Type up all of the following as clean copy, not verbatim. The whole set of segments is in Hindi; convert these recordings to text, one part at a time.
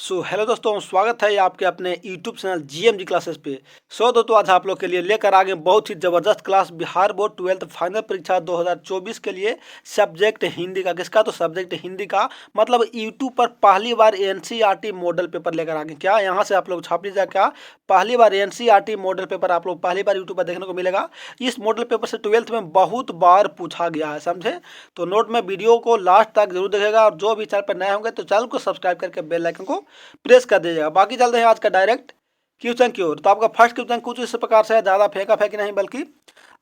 हेलो दोस्तों, स्वागत है आपके अपने यूट्यूब चैनल जीएमजी क्लासेस पे। दोस्तों, आज आप लोग के लिए लेकर आ गए बहुत ही ज़बरदस्त class Bihar board 12th final परीक्षा 2024 के लिए। सब्जेक्ट हिंदी का। किसका? तो सब्जेक्ट हिंदी का। मतलब यूट्यूब पर पहली बार एनसीईआरटी मॉडल पेपर लेकर आ गए। क्या यहाँ से आप लोग छाप लीजिएगा। क्या पहली बार एनसीईआरटी मॉडल पेपर आप लोग पहली बार यूट्यूब पर देखने को मिलेगा। इस मॉडल पेपर से 12th में बहुत बार पूछा गया है, समझे। तो नोट में वीडियो को लास्ट तक जरूर देखेगा, और जो भी चैनल पर नए होंगे तो चैनल को सब्सक्राइब करके बेल आइकन को प्रेस कर दीजिएगा। बाकी चलते हैं आज का डायरेक्ट क्वेश्चन की ओर। तो आपका फर्स्ट क्वेश्चन कुछ इस प्रकार से है, ज़्यादा फेंका फेंकी नहीं, बल्कि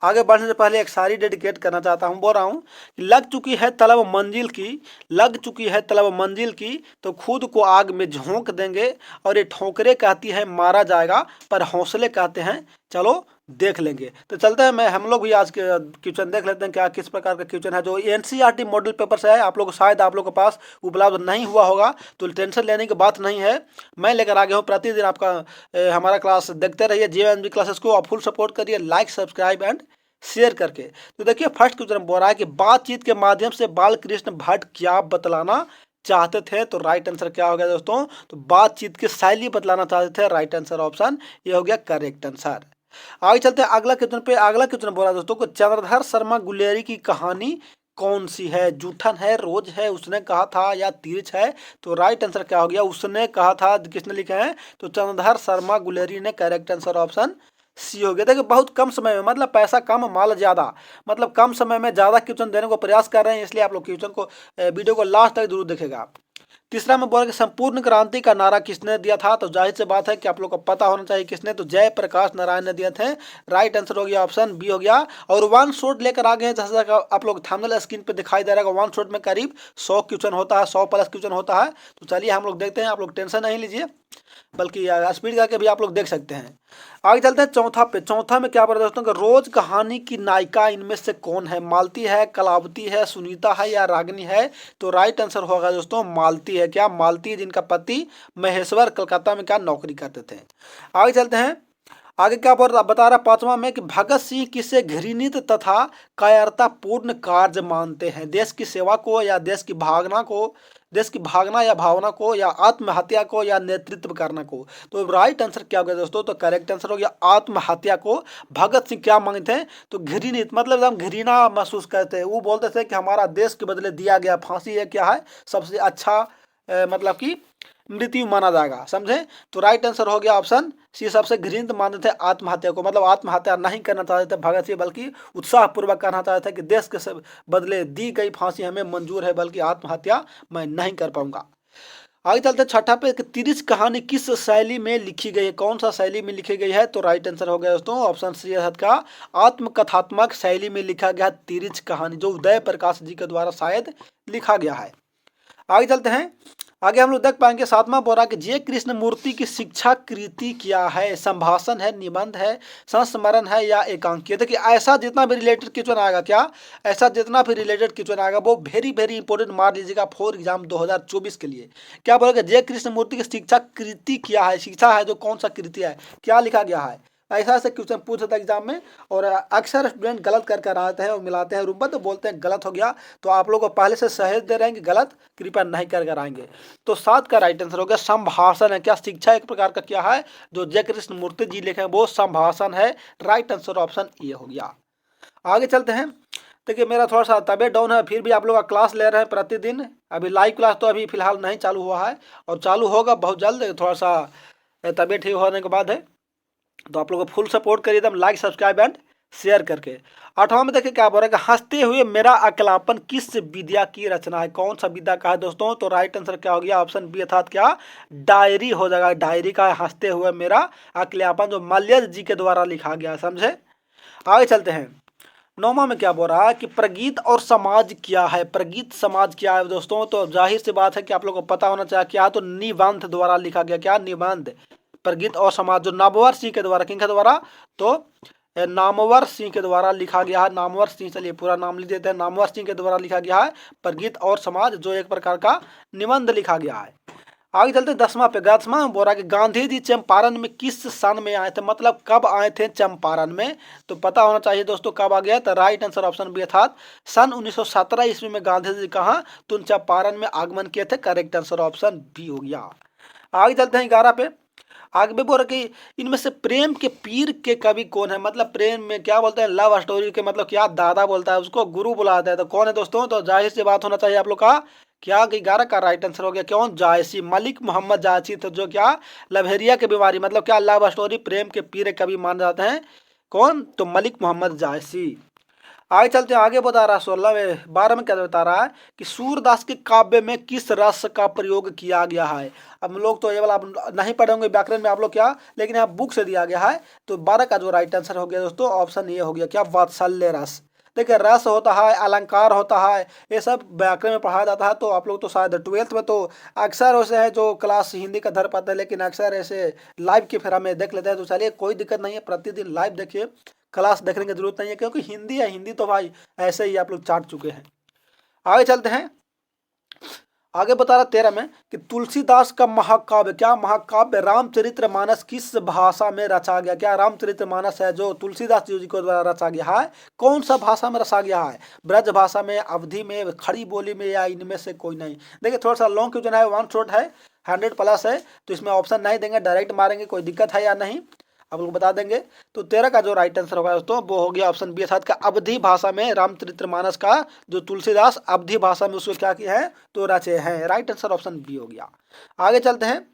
आगे बढ़ने से पहले एक सारी डेडिकेट करना चाहता हूं। बोल रहा हूं कि लग चुकी है तलब मंजिल की, लग चुकी है तलब मंजिल की, तो खुद को आग में झोंक देंगे। और ये ठोकरे कहती है मारा जाएगा, पर हौसले कहते हैं चलो देख लेंगे। तो चलते हैं, हम लोग भी आज के क्वेश्चन देख लेते हैं क्या किस प्रकार का क्वेश्चन है। जो एनसीईआरटी मॉडल पेपर से है, आप लोग शायद आप लोग के पास उपलब्ध नहीं हुआ होगा, तो टेंशन लेने की बात नहीं है। मैं लेकर आ गया हूँ प्रतिदिन आपका हमारा क्लास देखते रहिए। जीएमजी क्लासेस को आप फुल सपोर्ट करिए, लाइक सब्सक्राइब एंड शेयर करके। तो देखिए फर्स्ट क्वेश्चन बोल रहा है कि बातचीत के माध्यम से बाल कृष्ण भट्ट क्या बतलाना चाहते थे। तो राइट आंसर क्या हो गया दोस्तों? तो बातचीत की शैली बतलाना चाहते थे। राइट आंसर ऑप्शन ये हो गया करेक्ट आंसर। आगे चलते हैं अगला क्वेश्चन पे। अगला क्वेश्चन बोला दोस्तों को चंद्रधर शर्मा गुलेरी की कहानी कौन सी है? जूठन है, रोज है, उसने कहा था, या तिरछ है? तो राइट आंसर क्या हो गया? उसने कहा था। किसने लिखा है? तो चंद्रधर शर्मा गुलेरी ने। करेक्ट आंसर ऑप्शन सी हो गया। देखिए बहुत कम समय में, मतलब पैसा कम माल ज्यादा, मतलब कम समय में ज्यादा क्वेश्चन देने को प्रयास कर रहे हैं, इसलिए आप लोग क्वेश्चन को वीडियो को लास्ट तक जरूर देखेगा। तीसरा में बोला कि संपूर्ण क्रांति का नारा किसने दिया था? तो जाहिर सी बात है कि आप लोग को पता होना चाहिए किसने। तो जयप्रकाश नारायण ने दिए थे। राइट आंसर हो गया ऑप्शन बी हो गया। और वन शॉट लेकर आ गए हैं, जैसा आप लोग थंबनेल स्क्रीन पे दिखाई दे रहा है। वन शॉट में करीब 100 क्वेश्चन होता है, 100 प्लस क्वेश्चन होता है। तो चलिए हम लोग देखते हैं, आप लोग टेंशन नहीं लीजिए, बल्कि स्पीड करके भी आप लोग देख सकते हैं। आगे चलते हैं चौथा पे। चौथा में क्या पढ़ा दोस्तों कि रोज कहानी की नायिका इनमें से कौन है? मालती है, कलावती है, सुनीता है, या रागिनी है? तो राइट आंसर होगा दोस्तों मालती है। क्या? मालती, जिनका पति महेश्वर कलकत्ता में क्या नौकरी करते थे। आगे चलते हैं। आगे क्या बता रहा पांचवा में कि भगत सिंह किसे घृणित तथा कायरतापूर्ण कार्य मानते हैं? देश की सेवा को, या देश की भावना को, देश की भावना या भावना को, या आत्महत्या को, या नेतृत्व करना को? तो राइट आंसर क्या हो गया दोस्तों? तो करेक्ट आंसर हो गया आत्महत्या को। भगत सिंह क्या मांगते हैं? तो घृणित, मतलब हम घृणा महसूस करते हैं। वो बोलते थे कि हमारा देश के बदले दिया गया फांसी है क्या है सबसे अच्छा मतलब कि मृत्यु माना जाएगा, समझे। तो राइट आंसर हो गया ऑप्शन सी। सबसे घृणित मानते थे आत्महत्या को, मतलब आत्महत्या नहीं करना चाहते थे भगत सिंह, बल्कि उत्साह पूर्वक करना चाहते थे कि देश के बदले दी गई फांसी हमें मंजूर है, बल्कि आत्महत्या मैं नहीं कर पाऊंगा। आगे चलते छठा पे कि तिरछ कहानी किस शैली में लिखी गई है? कौन सा शैली में लिखी गई है? तो राइट आंसर हो गया दोस्तों ऑप्शन सी का आत्मकथात्मक शैली में लिखा गया तिरछ कहानी, जो उदय प्रकाश जी के द्वारा शायद लिखा गया है। आगे चलते हैं। आगे हम लोग देख पाएंगे सातवां बोरा कि जय कृष्ण मूर्ति की शिक्षा कृति क्या है? संभाषण है, निबंध है, संस्मरण है, या एकांकी? देखिए ऐसा जितना भी रिलेटेड क्वेश्चन आएगा, क्या ऐसा जितना भी रिलेटेड क्वेश्चन आएगा वो वेरी वेरी इंपॉर्टेंट मार लीजिएगा फॉर एग्जाम 2024 के लिए। क्या बोलेगा? जय कृष्ण मूर्ति की शिक्षा कृति क्या है? शिक्षा है जो कौन सा कृति है, क्या लिखा गया है? ऐसा ऐसे क्वेश्चन पूछा था एग्जाम में, और अक्सर स्टूडेंट गलत कर कर आते हैं और मिलाते हैं रूम पर, तो बोलते हैं गलत हो गया। तो आप लोग को पहले से सहेज दे रहे हैं कि गलत कृपया नहीं कर कर आएंगे। तो 7 का राइट आंसर हो गया संभाषण है। क्या? शिक्षा एक प्रकार का क्या है जो जय कृष्ण मूर्ति जी लिखे हैं वो संभाषण है। राइट आंसर ऑप्शन ए हो गया। आगे चलते हैं। देखिए मेरा थोड़ा सा तबियत डाउन है, फिर भी आप लोग का क्लास ले रहे हैं प्रतिदिन। अभी लाइव क्लास तो अभी फिलहाल नहीं चालू हुआ है, और चालू होगा बहुत जल्द, थोड़ा सा तबियत ठीक होने के बाद है। तो आप लोग को फुल सपोर्ट करिए, एकदम लाइक सब्सक्राइब एंड शेयर करके। आठवां में देखिए क्या बोल रहा है कि हंसते हुए मेरा अकेलापन किस विद्या की रचना है? कौन सा विद्या का है दोस्तों? तो राइट आंसर क्या हो गया? ऑप्शन बी अर्थात क्या डायरी हो जाएगा। डायरी का हंसते हुए मेरा अकेलापन, जो मल्यज जी के द्वारा लिखा गया, समझे। आगे चलते हैं। नौमा में क्या बोल रहा है कि प्रगीत और समाज क्या है? प्रगीत समाज क्या है दोस्तों? तो जाहिर सी बात है कि आप लोग को पता होना चाहिए क्या, तो निबंध द्वारा लिखा गया। क्या? निबंध। प्रगीत और समाज जो नामवर सिंह के द्वारा, किनके द्वारा? तो नामवर सिंह के द्वारा लिखा गया है। नामवर सिंह, चलिए पूरा नाम लिख देते हैं। नामवर सिंह के द्वारा लिखा गया है प्रगीत और समाज, जो एक प्रकार का निबंध लिखा गया है। आगे चलते 10वां पे। 10वां में बोल रहा है कि गांधी जी चंपारण में किस सन में आए थे? मतलब कब आए थे चंपारण में? तो पता होना चाहिए दोस्तों कब आ गया। तो राइट आंसर ऑप्शन बी अर्थात सन 1917 ईस्वी में गांधी जी कहाँ? तो चंपारण में आगमन किए थे। करेक्ट आंसर ऑप्शन बी हो गया। आगे चलते हैं 11 पे। आगे भी बोल रहे कि इनमें से प्रेम के पीर के कवि कौन है, मतलब प्रेम में क्या बोलते हैं, लव स्टोरी के मतलब क्या दादा बोलता है उसको गुरु बुलाता है, तो कौन है दोस्तों, तो जाहिर सी बात होना चाहिए आप लोग का क्या कि 11 का राइट आंसर हो गया कौन, जायसी, मलिक मोहम्मद जायसी, तो जो क्या लवेरिया की बीमारी मतलब क्या लव स्टोरी प्रेम के पीर कवि माने जाते हैं कौन, तो मलिक मोहम्मद जायसी। आगे चलते हैं, आगे बता रहा है 16 में 12 में क्या बता रहा है कि सूरदास के काव्य में किस रस का प्रयोग किया गया है। अब हम लोग तो ये वाला आप नहीं पढ़ेंगे व्याकरण में आप लोग क्या, लेकिन यहाँ बुक से दिया गया है, तो 12 का जो राइट आंसर हो गया दोस्तों ऑप्शन ये हो गया क्या, वात्सल्य रस। देखिए रस होता है, अलंकार होता है, ये सब व्याकरण में पढ़ाया जाता है, तो आप लोग तो शायद 12th में तो अक्सर ऐसे है जो क्लास हिंदी का धर पाते हैं, लेकिन अक्सर ऐसे लाइव के फिर हमें देख लेते हैं, तो चलिए कोई दिक्कत नहीं है, प्रतिदिन लाइव देखिए, क्लास देखने की जरूरत नहीं है, क्योंकि हिंदी है, हिंदी तो भाई ऐसे ही आप लोग चाट चुके हैं। आगे चलते हैं, आगे बता रहा 13 में कि तुलसीदास का महाकाव्य, क्या महाकाव्य रामचरितमानस किस भाषा में रचा गया, क्या रामचरितमानस है जो तुलसीदास जी को द्वारा रचा गया है, कौन सा भाषा में रचा गया है, ब्रज भाषा में, अवधी में, खड़ी बोली में, या इनमें से कोई नहीं। देखिए थोड़ा सा लॉन्ग क्वेश्चन है, 1 शॉट है, 100+ है, तो इसमें ऑप्शन नहीं देंगे, डायरेक्ट मारेंगे, कोई दिक्कत है या नहीं आप लोग बता देंगे। तो 13 का जो राइट आंसर होगा दोस्तों वो हो गया ऑप्शन बी अर्थात का अवधी भाषा में रामचरितमानस का जो तुलसीदास अवधी भाषा में उसको क्या किया है तो रचे हैं, राइट आंसर ऑप्शन बी हो गया। आगे चलते हैं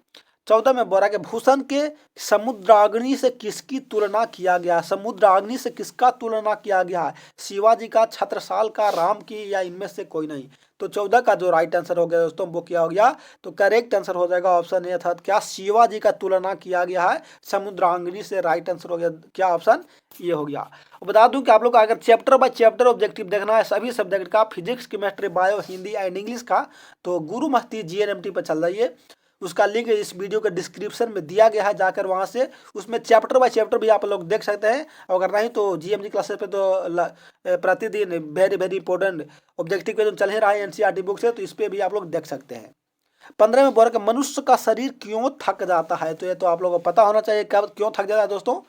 14 में बोरा के भूषण के समुद्राग्नि से किसकी तुलना किया गया, समुद्राग्नि से किसका तुलना किया गया है, शिवाजी का, छत्रसाल का, राम की, या इनमें से कोई नहीं। तो 14 का जो राइट आंसर हो गया दोस्तों वो क्या हो गया, तो करेक्ट आंसर हो जाएगा ऑप्शन ए अर्थात क्या शिवाजी का तुलना किया गया है समुद्राग्नि से, राइट आंसर हो गया क्या ऑप्शन ये हो गया। बता दूं कि आप लोग का अगर चैप्टर बाय चैप्टर ऑब्जेक्टिव देखना है सभी सब्जेक्ट का, physics, chemistry, bio, Hindi and English का, तो गुरु महती GNMT पर चल रही है, उसका लिंक इस वीडियो के डिस्क्रिप्शन में दिया गया है, जाकर वहां से उसमें चैप्टर बाय चैप्टर भी आप लोग देख सकते हैं, अगर नहीं तो GMG क्लासेस पे तो प्रतिदिन very very important objective question चल ही रहा है NCERT बुक से, तो इस पे भी आप लोग देख सकते हैं। 15 में बोला कि मनुष्य का शरीर क्यों थक जाता है, तो ये तो आप लोगों को पता होना चाहिए कब क्यों थक जाता है दोस्तों,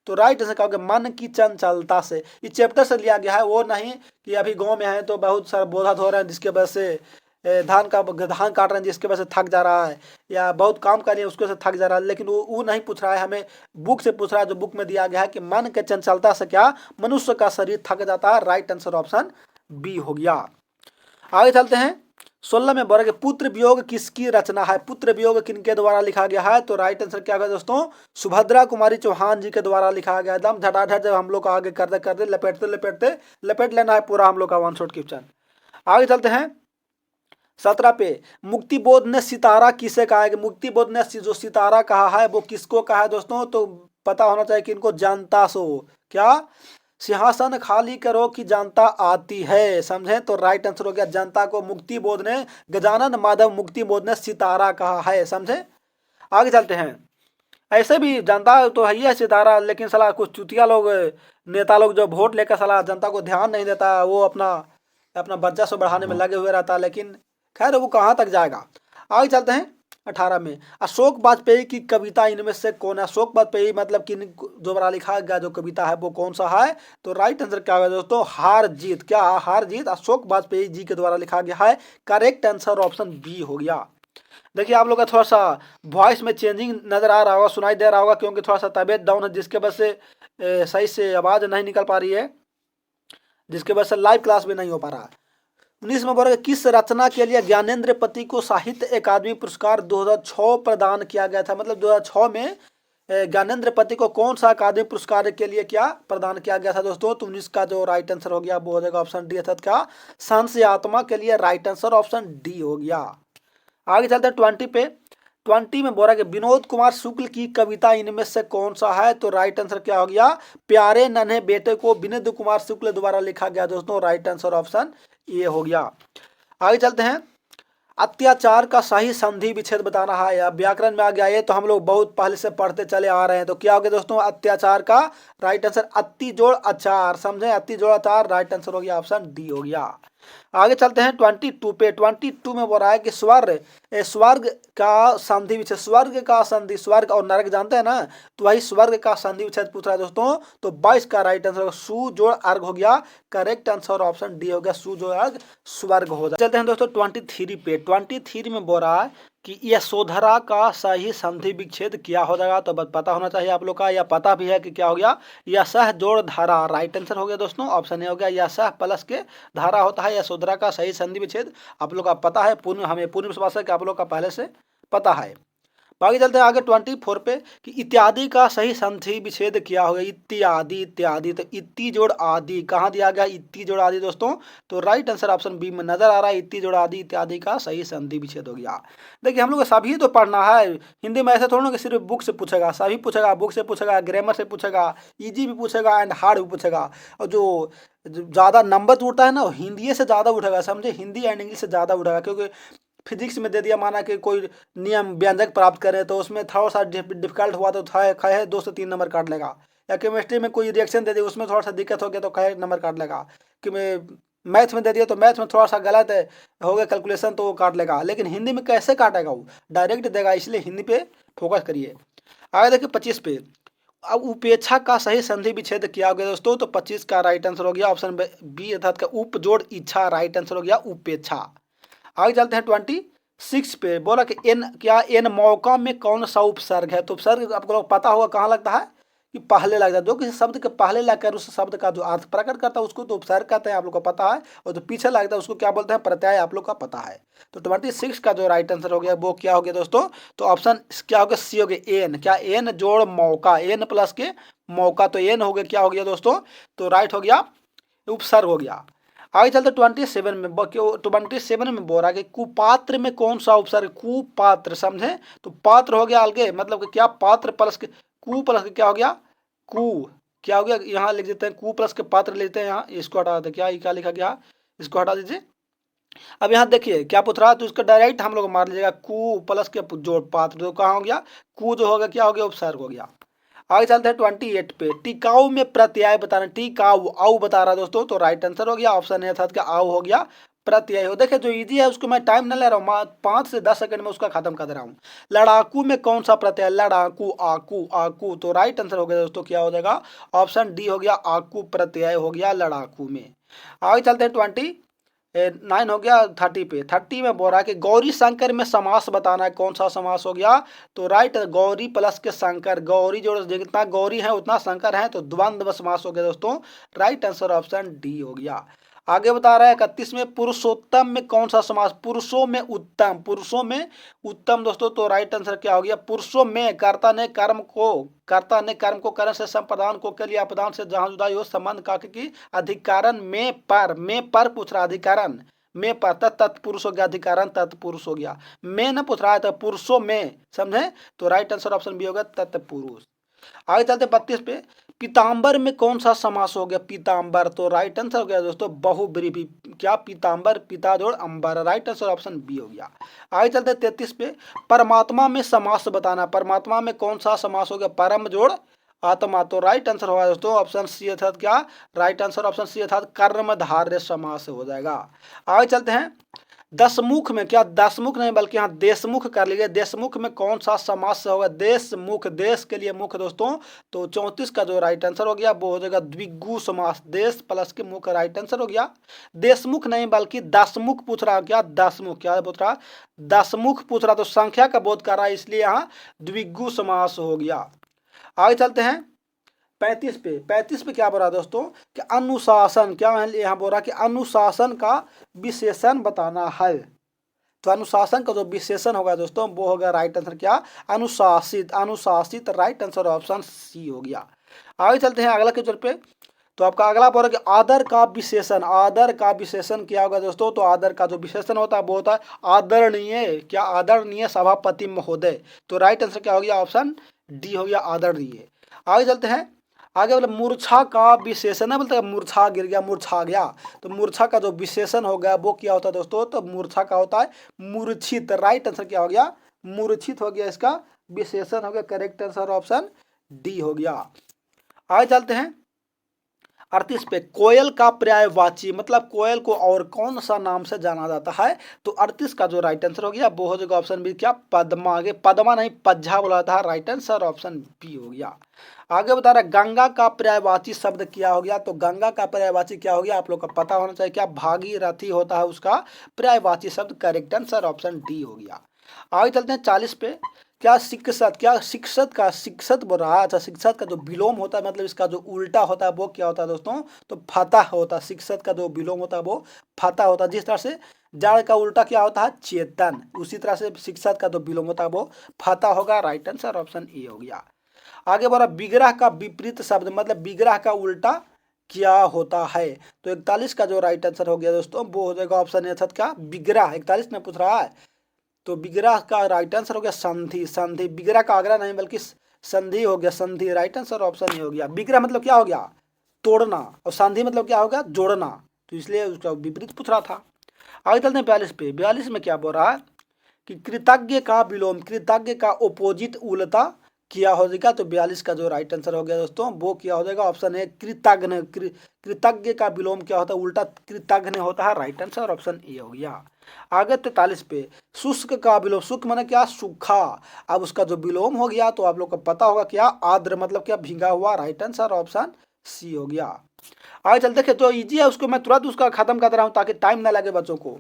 तो राइट आंसर कहोगे मन की चंचलता से, इस चैप्टर से लिया गया है, वो नहीं कि अभी गांव में है तो बहुत सारा बोझा धो रहे हैं जिसके वजह से धान काट रहे हैं जिसके वजह से थक जा रहा है, या बहुत काम कर रहे हैं उसके वजह से थक जा रहा है, लेकिन वो नहीं पूछ रहा है, हमें बुक से पूछ रहा है, जो बुक में दिया गया है कि मन के चंचलता से क्या मनुष्य का शरीर थक जाता है, राइट आंसर ऑप्शन बी हो गया। आगे चलते हैं 16 में बोला कि पुत्र वियोग किसकी रचना है, पुत्र वियोग किनके द्वारा लिखा गया है, तो राइट आंसर क्या होगा दोस्तों सुभद्रा कुमारी चौहान जी के द्वारा लिखा गया। एकदम झटाझट जब हम लोग आगे करते करते लपेटते लपेट लेना है पूरा हम लोग का 1 शॉट क्वेश्चन। आगे चलते हैं 17 पे मुक्तिबोध ने सितारा किसे कहा है, मुक्तिबोध ने जो सितारा कहा है वो किसको कहा है दोस्तों, तो पता होना चाहिए कि इनको जनता सो क्या सिंहासन खाली करो कि जनता आती है, समझे, तो राइट आंसर हो गया जनता को मुक्तिबोध ने, गजानन माधव मुक्तिबोध ने सितारा कहा है, समझे। आगे चलते हैं, ऐसे भी जनता तो है ही है सितारा, लेकिन सलाह कुछ चुतिया लोग नेता लोग जो वोट लेकर सलाह जनता को ध्यान नहीं देता, वो अपना अपना वर्चस्व बढ़ाने में लगे हुए रहता, लेकिन खैर वो कहाँ तक जाएगा। आगे चलते हैं 18 में अशोक वाजपेयी की कविता इनमें से कौन है, अशोक वाजपेयी मतलब कि जो बड़ा लिखा गया जो कविता है वो कौन सा है, तो राइट आंसर क्या होगा दोस्तों हार जीत, क्या हार जीत अशोक वाजपेयी जी के द्वारा लिखा गया है, करेक्ट आंसर ऑप्शन बी हो गया। देखिए आप लोग का थोड़ा सा वॉइस में चेंजिंग नजर आ रहा होगा, सुनाई दे रहा होगा, क्योंकि थोड़ा सा तबीयत डाउन है जिसके वजह से सही से आवाज़ नहीं निकल पा रही है, जिसके वजह से लाइव क्लास भी नहीं हो पा रहा है। 19 में बोला किस रचना के लिए ज्ञानेंद्र पति को साहित्य अकादमी पुरस्कार 2006 प्रदान किया गया था, मतलब 2006 में ज्ञानेंद्र पति को कौन सा अकादमी पुरस्कार के लिए क्या प्रदान किया गया था दोस्तों, तो 19 का जो राइट आंसर हो गया वो हो जाएगा ऑप्शन डी अर्थात क्या सांस्य आत्मा के लिए, राइट आंसर ऑप्शन डी हो गया। आगे चलते हैं 20 पे, 20 में बोला कि विनोद कुमार शुक्ल की कविता इनमें से कौन सा है, तो राइट आंसर क्या हो गया प्यारे नन्हे बेटे को विनोद कुमार शुक्ल द्वारा लिखा गया दोस्तों, राइट आंसर ऑप्शन ये हो गया। आगे चलते हैं अत्याचार का सही संधि विच्छेद बताना है, या व्याकरण में आ गया ये तो हम लोग बहुत पहले से पढ़ते चले आ रहे हैं, तो क्या हो गया दोस्तों अत्याचार का राइट आंसर अति जोड़ अचार, समझे, अति जोड़ अचार, राइट आंसर हो गया ऑप्शन डी हो गया। आगे चलते हैं 22 पे, 22 में बोल रहा है कि स्वर्ग का संधि विच्छेद, स्वर्ग का संधि, स्वर्ग और नरक जानते हैं ना, तो वही स्वर्ग का संधि विच्छेद पूछ रहा है दोस्तों, तो 22 का राइट आंसर होगा सु जोड़ अर्घ हो गया, करेक्ट आंसर ऑप्शन डी हो गया सु जोड़ अर्घ स्वर्ग हो जाए। चलते हैं दोस्तों 23 पे, 23 में बोल रहा है कि यशोधरा का सही संधि विच्छेद क्या हो जाएगा, तो बस पता होना चाहिए आप लोग का, या पता भी है कि क्या हो गया, यशः जोड़ धारा। राइट आंसर हो गया दोस्तों, ऑप्शन ए हो गया, यशः प्लस के धारा होता है यशोधरा का सही संधि विच्छेद। आप लोग का पता है, पूर्ण हमें पूर्ण विश्वास है कि आप लोग का पहले से पता है। बाकी चलते हैं आगे 24 पे कि इत्यादि का सही संधि विच्छेद क्या होगा। इत्यादि इत्यादि, तो इत्ती जोड़ आदि कहाँ दिया गया, इत्ती जोड़ आदि दोस्तों, तो राइट आंसर ऑप्शन बी में नजर आ रहा है, इत्ती जोड़ आदि इत्यादि का सही संधि विच्छेद हो गया। देखिए हम लोग को सभी तो पढ़ना है हिंदी में, ऐसा थोड़ा ना कि सिर्फ बुक से पूछेगा, सभी पूछेगा, बुक से पूछेगा, ग्रामर से पूछेगा, इजी भी पूछेगा एंड हार्ड भी पूछेगा। और जो ज़्यादा नंबर जो उठता है ना, हिंदी से ज़्यादा उठेगा, समझे, हिंदी एंड इंग्लिश से ज़्यादा उठेगा। क्योंकि फिजिक्स में दे दिया, माना कि कोई नियम व्यंजक प्राप्त करें तो उसमें थोड़ा सा डिफिकल्ट हुआ तो खाए 2 से 3 नंबर काट लेगा। या केमिस्ट्री में कोई रिएक्शन दे दिया उसमें थोड़ा सा दिक्कत हो गया तो खाए नंबर काट लेगा। कि मैथ में दे दिया तो मैथ में थोड़ा सा गलत है हो गया कैलकुलेशन तो वो काट लेगा। लेकिन हिंदी में कैसे काटेगा, वो डायरेक्ट देगा, इसलिए हिंदी पे फोकस करिए। आगे देखिए 25 पे, अब उपेक्षा का सही संधि विच्छेद किया हो गया दोस्तों, तो 25 का राइट आंसर हो गया ऑप्शन बी अर्थात का उप जोड़ इच्छा, राइट आंसर हो गया उपेक्षा। आगे चलते हैं 26 पे, बोला कि एन क्या एन मौका में कौन सा उपसर्ग है। तो उपसर्ग आपको लोग पता होगा कहाँ लगता है, कि पहले लगता है। जो किसी शब्द के पहले लगकर उस शब्द का जो अर्थ प्रकट करता है उसको तो उपसर्ग कहते हैं, आप लोग को पता है। और जो पीछे लगता है उसको क्या बोलते हैं, प्रत्यय, आप लोग का पता है। तो 26 का जो राइट आंसर हो गया वो क्या हो गया दोस्तों, तो ऑप्शन क्या हो गया, सी हो गया एन। क्या एन जोड़ मौका, एन प्लस के मौका, तो एन हो गया, क्या हो गया दोस्तों, तो राइट हो गया उपसर्ग हो गया। आगे चलते 27 में 27 में बोल रहा है कि कुपात्र में कौन सा उपसर्ग, कुपात्र, समझे, तो पात्र हो गया अलगे, मतलब कि क्या, पात्र प्लस के कु प्लस के क्या हो गया, कु, क्या हो गया, यहाँ लिख देते हैं कु प्लस के पात्र लेते हैं, यहाँ इसको हटा देते हैं, क्या लिखा गया, इसको हटा दीजिए। अब यहाँ देखिए क्या पूछ रहा है, तो इसका डायरेक्ट हम लोग मार लीजिएगा, कु प्लस के जोड़ पात्र, तो कहाँ हो गया, कु जो हो गया क्या हो गया, उपसर्ग हो गया। आगे चलते हैं 28 पे, टिकाऊ में प्रत्यय बताना, टिकाऊ आऊ बता रहा है दोस्तों, तो राइट आंसर हो गया ऑप्शन ए अर्थात क्या आऊ हो गया प्रत्यय हो। देखिए जो इजी है उसको मैं टाइम न ले रहा हूँ, 5 से 10 सेकंड में उसका खत्म कर दे रहा हूँ। लड़ाकू में कौन सा प्रत्यय, लड़ाकू, आकू, आकू, तो राइट आंसर हो गया दोस्तों, क्या हो जाएगा, ऑप्शन डी हो गया, आकू प्रत्यय हो गया लड़ाकू में। आगे चलते हैं 9 हो गया 30 पे, 30 में बोल रहा है कि गौरी शंकर में समास बताना है, कौन सा समास हो गया, तो राइट गौरी प्लस के शंकर, गौरी जोड़ जितना गौरी है उतना शंकर है, तो द्वंद्व समास हो गया दोस्तों, राइट आंसर ऑप्शन डी हो गया। आगे बता रहा है 31 में, पुरुषोत्तम में कौन सा समास, पुरुषों में उत्तम, पुरुषों में उत्तम दोस्तों, तो राइट आंसर क्या हो गया, पुरुषों में, कर्ता ने कर्म को करण से संप्रदान को के लिए अपदान से जहां जुदाई हो संबंध का की अधिकारण में पर पूछ रहा, अधिकारण में पर, तत्पुरुष हो गया, अधिकारण तत्पुरुष हो गया, में न पूछ रहा है तो पुरुषों में, समझे, तो राइट आंसर ऑप्शन बी होगा तत्पुरुष। आगे चलते 32 पे, पीताम्बर में कौन सा समास हो गया, पीताम्बर, तो राइट आंसर हो गया दोस्तों बहुब्रीहि, क्या, पीताम्बर, पिता जोड़ अंबर, राइट आंसर ऑप्शन बी हो गया। आगे चलते 33 पे, परमात्मा में समास बताना, परमात्मा में कौन सा समास हो गया, परम जोड़ आत्मा, तो राइट आंसर होगा दोस्तों ऑप्शन सी अर्थात क्या, राइट आंसर ऑप्शन सी अर्थात कर्मधारय समास हो जाएगा। आगे चलते हैं दसमुख में, क्या दसमुख नहीं बल्कि यहाँ देशमुख कर लीजिए, देशमुख में कौन सा समास होगा, देशमुख, देश के लिए मुख दोस्तों, तो 34 का जो राइट आंसर हो गया वो हो जाएगा द्विगु समास, देश प्लस के मुख, राइट आंसर हो गया। देशमुख नहीं बल्कि दसमुख पूछ रहा, क्या दसमुख, क्या पूछ रहा, दसमुख पूछ रहा, तो संख्या का बोध कर रहा है, इसलिए यहाँ द्विगु समास हो गया। आगे चलते हैं 35 पे क्या बोल रहा है दोस्तों, कि अनुशासन, क्या यहाँ बोल रहा है कि अनुशासन का विशेषण बताना है, तो अनुशासन का जो विशेषण होगा दोस्तों वो होगा राइट आंसर क्या, अनुशासित, अनुशासित, राइट आंसर ऑप्शन सी हो गया। आगे चलते हैं अगला क्वेश्चन पे, तो आपका अगला बोल रहा है कि आदर का विशेषण, आदर का विशेषण क्या होगा दोस्तों, तो आदर का जो विशेषण होता है वो होता है आदरणीय, क्या, आदरणीय सभापति महोदय, तो राइट आंसर क्या हो गया, ऑप्शन डी हो गया आदरणीय। आगे चलते हैं, आगे बोले मूर्छा का विशेषण है, बोलते हैं मूर्छा गिर गया, मूर्छा गया, तो मूर्छा का जो विशेषण हो गया वो क्या होता है दोस्तों, तो मूर्छा का होता है मूर्छित, राइट आंसर क्या हो गया, मूर्छित हो गया, इसका विशेषण हो गया, करेक्ट आंसर ऑप्शन डी हो गया। आगे चलते हैं 38 पे, कोयल का पर्यायवाची, मतलब कोयल को और कौन सा नाम से जाना जाता है, तो 38 का जो राइट आंसर हो गया वो हो जाएगा ऑप्शन बी, क्या, पद्मा, आगे पद्मा नहीं पज्झा बोला था, राइट आंसर ऑप्शन बी हो गया। आगे बता रहा है गंगा का पर्यायवाची शब्द क्या हो गया, तो गंगा का पर्यायवाची क्या हो गया, आप लोग का पता होना चाहिए, क्या, भागीरथी होता है उसका पर्यायवाची शब्द, करेक्ट आंसर ऑप्शन डी हो गया। आगे चलते हैं 40 पे। क्या शिक्षक बोल रहा है। अच्छा, शिक्षक का जो विलोम होता है मतलब इसका जो उल्टा होता है वो क्या होता है दोस्तों, तो फतह होता है। शिक्षक का जो विलोम होता है वो फतह होता है। जिस तरह से जड़ का उल्टा क्या होता है, चेतन, उसी तरह से शिक्षक का जो विलोम होता है वो फतह होगा। राइट आंसर ऑप्शन ए हो गया। आगे बढ़ा, विग्रह का विपरीत शब्द मतलब विग्रह का उल्टा क्या होता है। तो 41 का जो राइट आंसर हो गया दोस्तों वो हो जाएगा ऑप्शन ए अर्थात क्या, विग्रह। 41 में पूछ रहा है तो विग्रह का राइट आंसर हो गया संधि। संधि, विग्रह का आग्रह नहीं बल्कि संधि हो गया, संधि। राइट आंसर ऑप्शन ए हो गया। विग्रह मतलब क्या हो गया, तोड़ना, और संधि मतलब क्या होगा, जोड़ना, तो इसलिए उसका विपरीत पूछ रहा था। आगे चलते हैं 42 पे। 42 में क्या बोल रहा है कि कृतज्ञ का विलोम, कृतज्ञ का ओपोजिट उल्टा क्या हो जाएगा। तो 42 का जो राइट आंसर हो गया दोस्तों वो क्या हो जाएगा, ऑप्शन है कृतज्ञ। कृतज्ञ का विलोम क्या होता है, उल्टा कृतज्ञ होता है। राइट आंसर ऑप्शन ए हो गया। आगे 43 पे, शुष्क का विलोम, शुष्क माने क्या, सूखा। अब उसका जो विलोम हो गया तो आप लोग को पता होगा क्या, आर्द्र मतलब क्या, भीगा हुआ। राइट आंसर ऑप्शन सी हो गया। आगे चलते देखिए जो इजी है उसको मैं तुरंत उसका खत्म कर रहा हूँ ताकि टाइम ना लगे बच्चों को।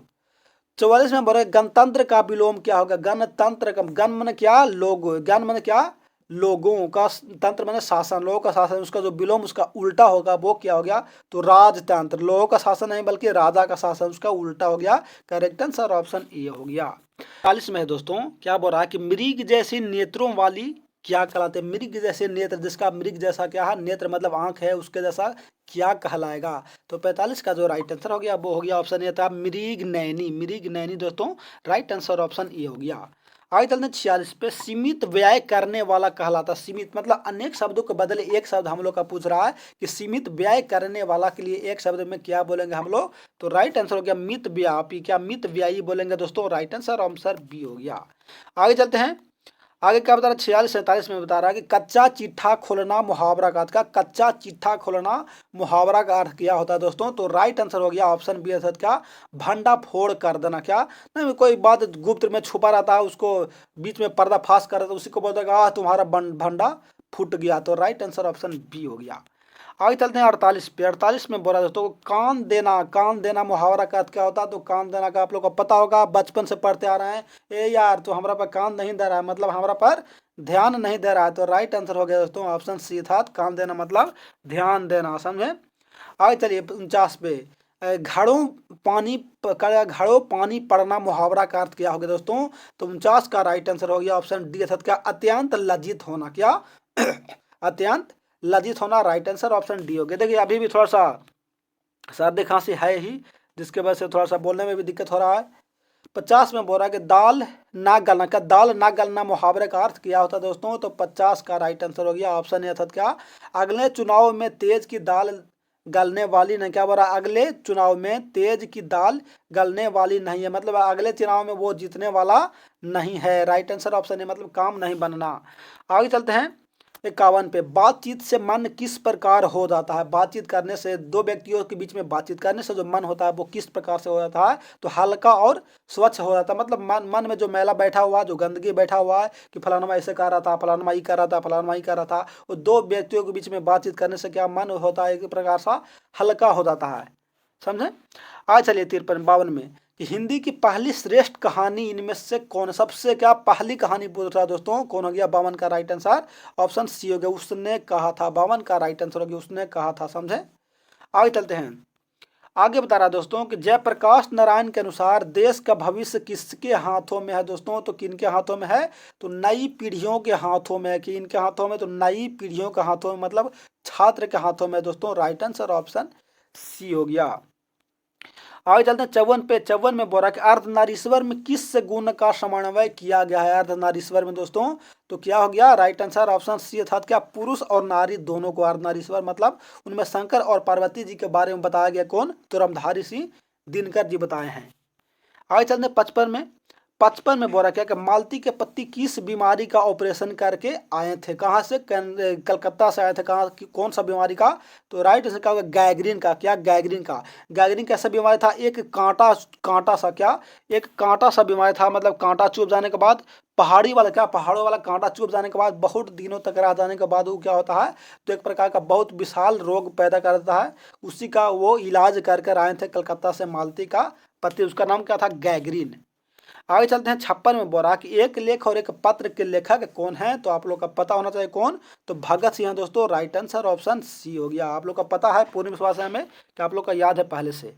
44 में बोले गणतंत्र का विलोम क्या होगा। गणतंत्र का, गण माने क्या, लोग, गण माने क्या, लोगों का, तंत्र माने शासन, लोगों का शासन, उसका जो विलोम उसका उल्टा होगा वो क्या हो गया, तो राजतंत्र। लोगों का शासन नहीं बल्कि राजा का शासन, उसका उल्टा हो गया। करेक्ट आंसर ऑप्शन ए हो गया। 40 में है दोस्तों, क्या बोल रहा है कि मृग जैसी नेत्रों वाली क्या कहलाते हैं। मृग जैसे नेत्र, जिसका मृग जैसा क्या है, नेत्र मतलब आंख है, उसके जैसा क्या कहलाएगा। तो 45 का जो राइट आंसर हो गया वो हो गया ऑप्शन ए था, मृग नैनी। मृग नैनी दोस्तों, राइट आंसर ऑप्शन ए हो गया। आगे चलते हैं 46 पे। सीमित व्यय करने वाला कहलाता। सीमित मतलब अनेक शब्दों के बदले एक शब्द हम लोग का पूछ रहा है कि सीमित व्यय करने वाला के लिए एक शब्द में क्या बोलेंगे हम लोग। तो राइट आंसर हो गया मित व्यापी। क्या मित व्ययी बोलेंगे दोस्तों। राइट आंसर ऑप्शन बी हो गया। आगे चलते हैं, आगे क्या बता रहा है 46-47 में बता रहा है कि कच्चा चिट्ठा खोलना मुहावरा का अर्थ। का कच्चा चिट्ठा खोलना मुहावरा का अर्थ क्या होता है दोस्तों। तो राइट आंसर हो गया ऑप्शन बी अर्थात क्या, भंडा फोड़ कर देना। क्या नहीं, कोई बात गुप्त में छुपा रहता है उसको बीच में पर्दाफाश कर देता है, उसी को बोलता है कि तुम्हारा भंडा फूट गया। तो राइट आंसर ऑप्शन बी हो गया। आगे चलते हैं 48 पे। 48 में बोला दोस्तों कान देना। कान देना मुहावरा का अर्थ क्या होता है। तो कान देना का आप लोग को पता होगा, बचपन से पढ़ते आ रहे हैं। ए यार तो हमारा पर कान नहीं दे रहा है मतलब हमारा पर ध्यान नहीं दे रहा है। तो राइट आंसर हो गया दोस्तों ऑप्शन सी था, कान देना मतलब ध्यान देना। समझे। आगे चलिए 49 पे। घड़ों पानी पड़ना मुहावरा का अर्थ क्या हो गया दोस्तों। तो 49 का राइट आंसर हो गया ऑप्शन डी अर्थात क्या, अत्यंत लज्जित होना। क्या अत्यंत लज्जित होना। राइट आंसर ऑप्शन डी हो गया। देखिए अभी भी थोड़ा सा सर्दी खांसी है ही, जिसके वजह से थोड़ा सा बोलने में भी दिक्कत हो रहा है। 50 में बोल रहा है कि दाल ना गलना। का दाल ना गलना मुहावरे का अर्थ क्या होता है दोस्तों। तो 50 का राइट आंसर हो गया ऑप्शन ए अर्थात क्या, अगले चुनाव में तेज की दाल गलने वाली नहीं। क्या बोल रहा है, अगले चुनाव में तेज की दाल गलने वाली नहीं है, मतलब अगले चुनाव में वो जीतने वाला नहीं है। राइट आंसर ऑप्शन ए मतलब काम नहीं बनना। आगे चलते हैं 51 पे। बातचीत से मन किस प्रकार हो जाता है। बातचीत करने से, दो व्यक्तियों के बीच में बातचीत करने से जो मन होता है वो किस प्रकार से हो जाता है। तो हल्का और स्वच्छ हो जाता है। मतलब मन में जो मैला बैठा हुआ, जो गंदगी बैठा हुआ है कि फलाना ऐसे कर रहा था, फलाना ये कर रहा था, फलाना ये कर रहा था, वो दो व्यक्तियों के बीच में बातचीत करने से क्या मन होता है, एक प्रकार सा हल्का हो जाता है। समझे। आज चलिए 53-52 में कि हिंदी की पहली श्रेष्ठ कहानी इनमें से कौन, सबसे क्या पहली कहानी पूछ रहा है दोस्तों, कौन हो गया। 52 का राइट आंसर ऑप्शन सी हो गया, उसने कहा था। 52 का राइट आंसर हो गया, उसने कहा था। समझे। आगे चलते हैं, आगे बता रहा है दोस्तों कि जयप्रकाश नारायण के अनुसार देश का भविष्य किसके हाथों में है दोस्तों। तो किनके हाथों में है, तो नई पीढ़ियों के हाथों में है। कि इनके हाथों में, तो नई पीढ़ियों के हाथों में मतलब छात्र के हाथों में दोस्तों। राइट आंसर ऑप्शन सी हो गया। आगे चलते हैं 54 पे। 54 में बोल रहा है कि अर्धनारीश्वर में किस गुण का समन्वय किया गया है। अर्धनारीश्वर में दोस्तों तो क्या हो गया, राइट आंसर ऑप्शन सी अर्थात क्या, पुरुष और नारी दोनों को अर्धनारीश्वर मतलब उनमें शंकर और पार्वती जी के बारे में बताया गया। कौन, तो रामधारी सिंह दिनकर जी बताए हैं। आगे चलते हैं 55 में। 55 में बोला क्या कि मालती के पति किस बीमारी का ऑपरेशन करके आए थे। कहाँ से, कलकत्ता से आए थे। कहाँ की, कौन सा बीमारी का, तो राइट आंसर क्या होगा, गैग्रीन का। क्या, गैग्रीन का। गैग्रीन कैसा बीमारी था, एक कांटा कांटा सा, क्या एक कांटा सा बीमारी था। मतलब कांटा चुभ जाने के बाद, पहाड़ी वाला, क्या पहाड़ों वाला कांटा चुभ जाने के बाद बहुत दिनों तक रह जाने के बाद वो क्या होता है, तो एक प्रकार का बहुत विशाल रोग पैदा करता है। उसी का वो इलाज कर कर आए थे कलकत्ता से मालती का पति, उसका नाम क्या था, गैग्रीन। आगे चलते हैं 56 में बोला कि एक लेख और एक पत्र के लेखक कौन है, तो आप लोग का पता होना चाहिए कौन, तो भगत सिंह है दोस्तों। राइट आंसर ऑप्शन सी हो गया। आप लोग का पता है, पूर्ण विश्वास है हमें कि आप लोग का याद है पहले से।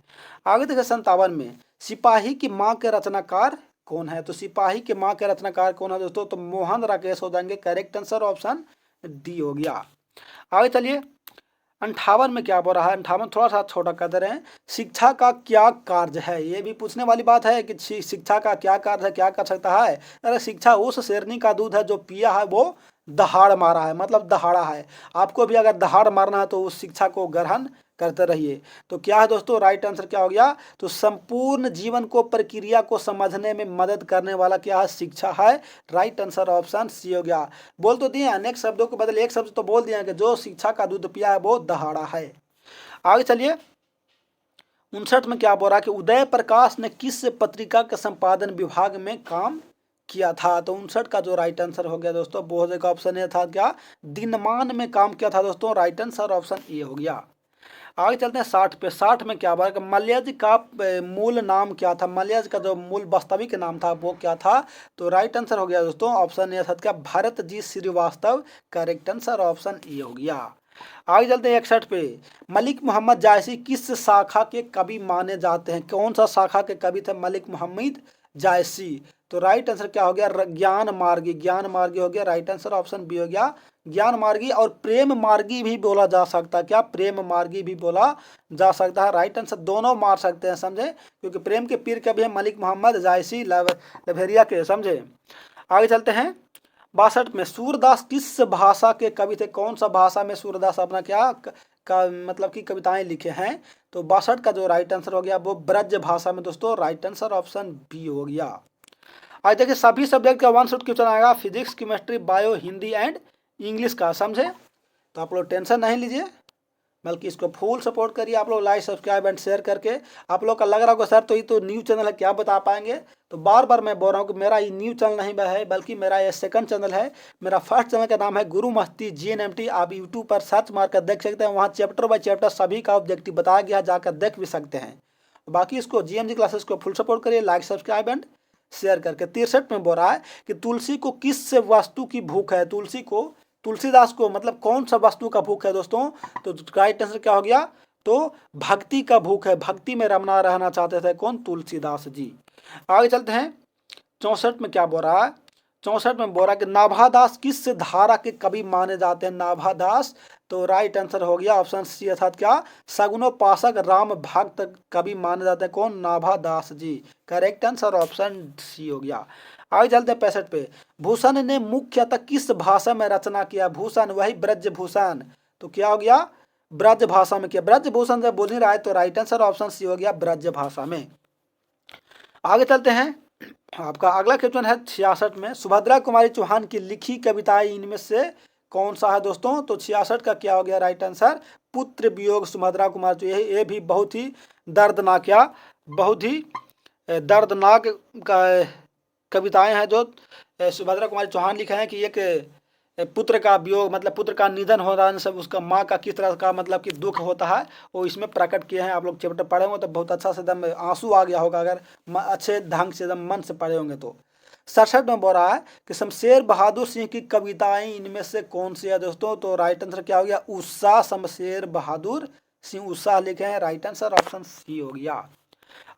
आगे देखिए 57 में सिपाही की माँ के रचनाकार कौन है, तो सिपाही के माँ के रचनाकार कौन है दोस्तों, तो मोहन राकेश हो जाएंगे। करेक्ट आंसर ऑप्शन डी हो गया। आगे चलिए 58 में क्या बोल रहा है, 58 थोड़ा सा छोटा कर दे रहे हैं। शिक्षा का क्या कार्य है, ये भी पूछने वाली बात है कि शिक्षा का क्या कार्य है, क्या कर सकता है। अरे शिक्षा उस शेरनी का दूध है जो पिया है वो दहाड़ मारा है, मतलब दहाड़ा है। आपको भी अगर दहाड़ मारना है तो उस शिक्षा को ग्रहण करते रहिए। तो क्या है दोस्तों, राइट आंसर क्या हो गया, तो संपूर्ण जीवन को प्रक्रिया को समझने में मदद करने वाला क्या है, शिक्षा है। राइट आंसर ऑप्शन सी हो गया। बोल तो दिए अनेक शब्दों के बदले एक शब्द तो बोल दिया कि जो शिक्षा का दूध पिया है वो दहाड़ा है। आगे चलिए 59 में क्या बोल रहा है कि उदय प्रकाश ने किस पत्रिका के संपादन विभाग में काम किया था, तो 59 का जो राइट आंसर हो गया दोस्तों, बहुत का ऑप्शन ये था क्या, दिनमान में काम किया था दोस्तों। राइट आंसर ऑप्शन ए हो गया। आगे चलते हैं 60 पे। 60 में क्या बोला, मलयज का मूल नाम क्या था, मलयज का जो मूल वास्तविक नाम था वो क्या था, तो राइट आंसर हो गया दोस्तों ऑप्शन ए था क्या, Bharat ji Srivastava. Correct answer option A हो गया। आगे चलते हैं 61 पे। मलिक मोहम्मद जायसी किस शाखा के कवि माने जाते हैं, कौन सा शाखा के कवि थे मलिक मोहम्मद जायसी, तो राइट आंसर क्या हो गया, ज्ञान मार्गी। ज्ञान मार्गी हो गया। राइट आंसर ऑप्शन बी हो गया, ज्ञान मार्गी। और प्रेम मार्गी भी बोला जा सकता है, क्या प्रेम मार्गी भी बोला जा सकता है। राइट आंसर दोनों मार सकते हैं, समझे, क्योंकि प्रेम के पीर कवि है मलिक मोहम्मद जायसी लभेरिया के, समझे। आगे चलते हैं 62 में सूरदास किस भाषा के कवि थे, कौन सा भाषा में सूरदास अपना क्या का मतलब की कविताएं लिखे हैं, तो 62 का जो राइट आंसर हो गया वो ब्रज भाषा में दोस्तों। राइट आंसर ऑप्शन बी हो गया। आज देखिए सभी सब्जेक्ट का वन शॉट क्वेश्चन आएगा, physics chemistry bio Hindi and English का, समझे। तो आप लोग टेंशन नहीं लीजिए, बल्कि इसको फुल सपोर्ट करिए आप लोग, लाइक सब्सक्राइब एंड शेयर करके। आप लोग का लग रहा होगा सर तो ये तो न्यू चैनल है, क्या बता पाएंगे, तो बार बार मैं बोल रहा हूँ कि मेरा ये न्यू चैनल नहीं है, बल्कि मेरा ये सेकंड चैनल है। मेरा फर्स्ट चैनल का नाम है गुरु मस्ती GNMT। आप यूट्यूब पर सर्च मार कर देख सकते हैं, वहाँ चैप्टर बाय चैप्टर सभी का ऑब्जेक्टिव बताया गया, जाकर देख भी सकते हैं। बाकी इसको GMG क्लासेस को फुल सपोर्ट करिए, लाइक सब्सक्राइब एंड शेयर करके। 63 में बोल रहा है कि तुलसी को किस वस्तु की भूख है, तुलसी को, तुलसीदास को मतलब कौन सा वस्तु का भूख है दोस्तों, तो राइट आंसर क्या हो गया, तो भक्ति का भूख है। भक्ति में रमना रहना चाहते थे कौन, तुलसीदास जी। आगे चलते हैं 64 में क्या बोल रहा है, 64 में बोल रहा है कि नाभादास किस धारा के कवि माने जाते हैं, नाभादास, तो राइट आंसर हो गया ऑप्शन सी अर्थात क्या, सगुनोपासक राम भक्त कवि माने जाते हैं कौन, नाभादास जी। करेक्ट आंसर ऑप्शन सी हो गया। आगे चलते हैं 65 पे। भूषण ने मुख्यतः किस भाषा में रचना किया, भूषण वही ब्रज भूषण, तो क्या हो गया, ब्रज भाषा में किया। ब्रज भूषण जब बोल नहीं रहा है तो राइट आंसर ऑप्शन सी हो गया, ब्रज भाषा में। आगे चलते हैं, आपका अगला क्वेश्चन है 66 में। सुभद्रा कुमारी चौहान की लिखी कविताएं इनमें से कौन सा है दोस्तों, तो 66 का क्या हो गया राइट आंसर, पुत्र वियोग सुभद्रा कुमार। तो ये भी बहुत ही दर्दनाक, क्या बहुत ही दर्दनाक कविताएं हैं जो सुभद्रा कुमारी चौहान लिखे हैं कि एक पुत्र का वियोग मतलब पुत्र का निधन हो रहा है, सब उसका माँ का किस तरह का मतलब कि दुख होता है वो इसमें प्रकट किए हैं। आप लोग चैप्टर पढ़े होंगे तो बहुत अच्छा से एकदम आंसू आ गया होगा, अगर अच्छे ढंग से एकदम मन से पढ़े होंगे तो। 67 में बोल रहा है कि शमशेर बहादुर सिंह की कविताएं इनमें से कौन सी है दोस्तों, तो राइट आंसर क्या हो गया, उत्साह। शमशेर बहादुर सिंह उत्साह लिखे हैं, राइट आंसर ऑप्शन सी हो गया।